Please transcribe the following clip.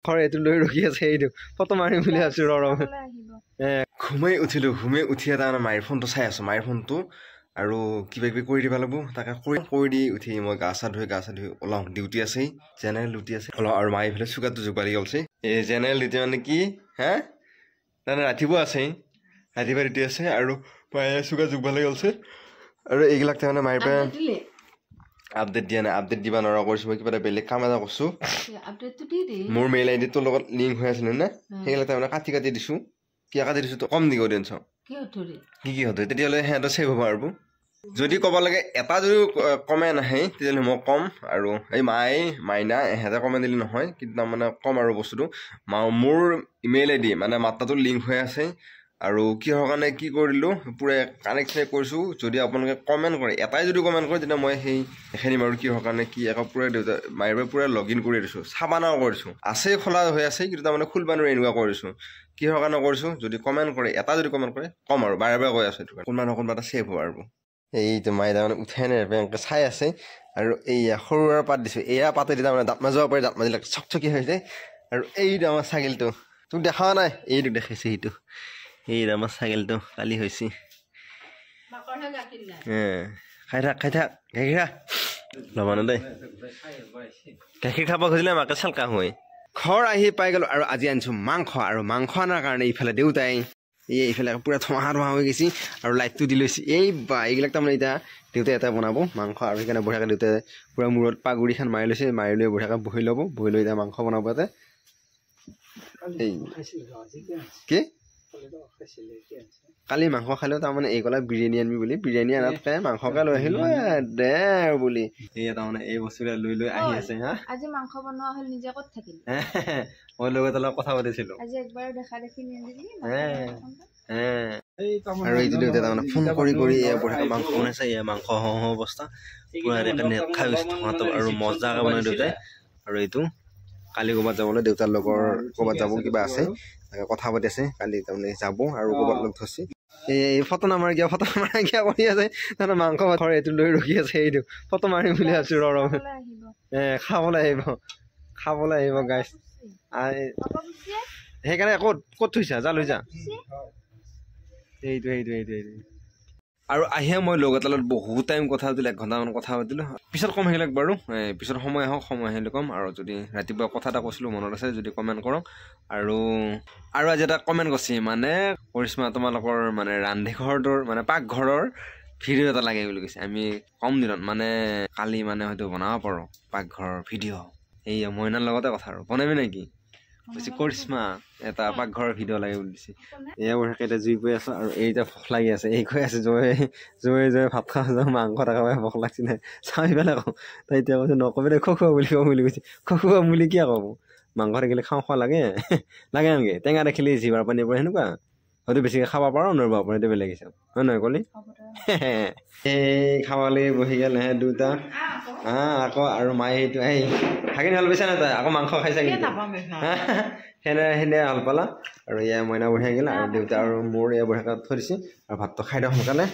ঘৰে এইটো লৈ ৰখি আছে এইটো ফটো মাৰিম বুলি আছো ঘুমাই উঠিলো ঘুমাই উঠি তাৰমানে মায়েৰ ফোনটো চাই আছো মায়েৰ ফোনটো আৰু কিবা কিবি কৰি দিব লাগিব তাকে কৰি দি উঠি মই গা চা ধুই ওলাওঁ ডিউটি আছেই জেনেৰেল ডিউটি আছে ওলাওঁ আৰু মায়ে এইফালে চুগাৰটো জোকালি গ'লছে এই জেনেৰেল ডিউটি মানে কি হা তাৰমানে ৰাতিপুৱা আছেই ৰাতিপুৱা ডিউটি আছে আৰু মায়ে চুগাৰ জোকালি গ'লছে আৰু এইবিলাক তাৰমানে মায়েৰ পৰা আপডেট দিয়া নাই আপডেট দিবা নোৱাৰা কৰিছো মই কিবা এটা বেলেগ কাম এটা কৰিছো মোৰ মেইল আই ডিটোৰ লগত লিংক হৈ আছিল না সেইবিলাক তাৰমানে কাটি দিছো কিয় কাটি দিছো কম দিব অডিয়েঞ্চ কি হতে তেতিয়াহ'লে সিহঁতৰ ছেভ হ'ব আৰু যদি ক'ব লাগে এটা যদি কমেণ্ট আহে তেতিয়াহ'লে মই কম আৰু এই মাইনা এহেঁতে কমেণ্ট দিলে নহয় কিন্তু তাৰমানে কম আৰু বস্তুটো মোৰ ইমেইল আই ডি মানে মাত্ৰাটো লিংক হৈ আছে আৰু কিহৰ কাৰণে কি কৰিলোঁ পুৰা কানেক্ট কৰিছোঁ যদি আপোনালোকে কমেণ্ট কৰে এটাই যদি কমেণ্ট কৰে তেতিয়া মই সেইখিনি আৰু কিহৰ কাৰণে কি আকৌ পুৰা দেউতা মায়েৰ পৰা পুৰা লগ ইন কৰি দিছোঁ চাবানাও কৰিছোঁ আছে খোলা হৈ আছে কিন্তু তাৰমানে খুলবা নোৱাৰি এনেকুৱা কৰিছোঁ কিহৰ কাৰণে কৰিছোঁ যদি কমেণ্ট কৰে এটা যদি কমেণ্ট কৰে কম আৰু বাৰে বাৰে কৈ আছোঁ এইটো কোনোবা নহয় কোনোবা এটা ছেভ হ'ব আৰু এইটো মায়ে তাৰমানে উঠাই নাই এনেকৈ চাই আছে আৰু এইয়া সৰু সুৰা পাত দিছোঁ এয়া পাতেদি তাৰমানে দাঁত মাজিব পাৰি দাঁত মাজিলে চকচকী হৈ যায় আৰু এইটো আমাৰ ছাগলীটো তোক দেখা নাই এইটো দেখাইছে সেইটো এই আমাৰ ছাগলীটো কালি হৈছে খাই থাক গাখীৰ খা ল'বা ন দেই গাখীৰ খাব খুজিলে মাকে চালকা হয় ঘৰ আহি পাই গ'লো আৰু আজি আনিছোঁ মাংস আৰু মাংস অনাৰ কাৰণে ইফালে দেউতাই এইফালে পুৰা ধোঁৱা হৈ গৈছে আৰু লাইটটো দি লৈছে এইবিলাক তাৰমানে এতিয়া দেউতাই এটা বনাব মাংস আৰু সেইকাৰণে বঢ়িয়াকৈ দেউতাই পুৰা মূৰত পাগুৰিখন মাৰি লৈছে মাৰি লৈ বঢ়িয়াকৈ বহি ল'ব বহি লৈ এতিয়া মাংস বনাব ইয়াতে কি কালি মাংস খালেও তাৰমানে এই ক'লে বিৰিয়ানী আনিবি বুলি বিৰিয়ানী আনাতকৈ মাংসকে লৈ আহিলোঁ দে বুলি এয়া তাৰমানে এই বস্তুবিলাক লৈ আহি আছে হা আজি মাংস বনোৱা হ'ল নিজে ক'ত থাকিল মই লগত অলপ কথা পাতিছিলোঁ আজি একবাৰ দেখা দেখি নিদিলি আৰু এইটো দেউতাই তাৰমানে ফোন কৰি বঢ়িয়াকৈ মাংস বনাইছে এয়া মাংস অৱস্থা পুৰা এনেকৈ খাই গৈছে ধোঁৱাটো আৰু মজাকৈ বনাই দেউতাই আৰু এইটো কালি ক'ৰবাত যাবলৈ দেউতাৰ লগৰ ক'ৰবাত যাব কিবা আছে কথা পাতি আছে কালি তাৰমানে যাব আৰু ক'ৰবাত লগ ধৰিছে এই ফটো নামাৰ কিয় কৰি আছে তাৰমানে মাংস ঘৰ এইটো লৈ ৰখি আছে এইটো ফটো মাৰিম বুলি আছো খাবলৈ আহিব গাইছ সেইকাৰণে ক'ত থৈছা যা লৈ যা এইটো আৰু আহিয়ে মই লগ এটাৰ লগত বহুত টাইম কথা পাতিলোঁ 1 ঘণ্টামান কথা পাতিলোঁ পিছত কম আহিলে বাৰু পিছত সময় আহিলে ক'ম আৰু যদি ৰাতিপুৱা কথা এটা কৈছিলোঁ মনত আছে যদি কমেণ্ট কৰক আৰু আজি এটা কমেণ্ট কৰিছে মানে কৰিশ্মা তোমালোকৰ মানে ৰান্ধীঘৰটোৰ মানে পাকঘৰৰ ভিডিঅ' এটা লাগে বুলি কৈছে আমি কম দিনত মানে কালি মানে হয়তো বনাব পাৰোঁ পাকঘৰৰ ভিডিঅ' এইয়া মইনাৰ লগতে কথা আৰু বনাবি নেকি কৈছে কৰিশ্মা এটা পাকঘৰৰ ভিডিঅ' লাগে বুলি দিছে এয়া বঢ়িয়াকৈ এতিয়া জুই গৈ আছোঁ আৰু এই এতিয়া ভোক লাগি আছে এই কৈ আছে জয়ে ভাত খাব যাওঁ মাংস এটা খাব ভোক লাগছি নাই চাই পেলাই কওঁ তাই এতিয়া কৈছে নকবি দে খোৱা বুলি কৈছে খোৱা বুলি কিয় ক'ব মাংস থাকিলে খোৱা লাগে নেকি টেঙা দেখিলে জিভাৰ পানী পৰে সেনেকুৱা হয়তো বেছিকৈ খাব পাৰোঁ নোৱাৰিব আপুনি সেইটো বেলেগ হিচাপ হয় নহয় ক'লি এই খাবলৈ বহি গ'ল দুটা আকৌ আৰু মায়ে সেইটো থাকি ভাল পাইছা নাই তই আকৌ মাংস খাইছা কিন্তু সেনে ভাল পালা আৰু এয়া মইনা বঢ়িয়াই গ'ল আৰু দেউতা আৰু মোৰ এয়া বঢ়িয়াকৈ থৈ দিছে আৰু ভাতটো খাই দিওঁ সোনকালে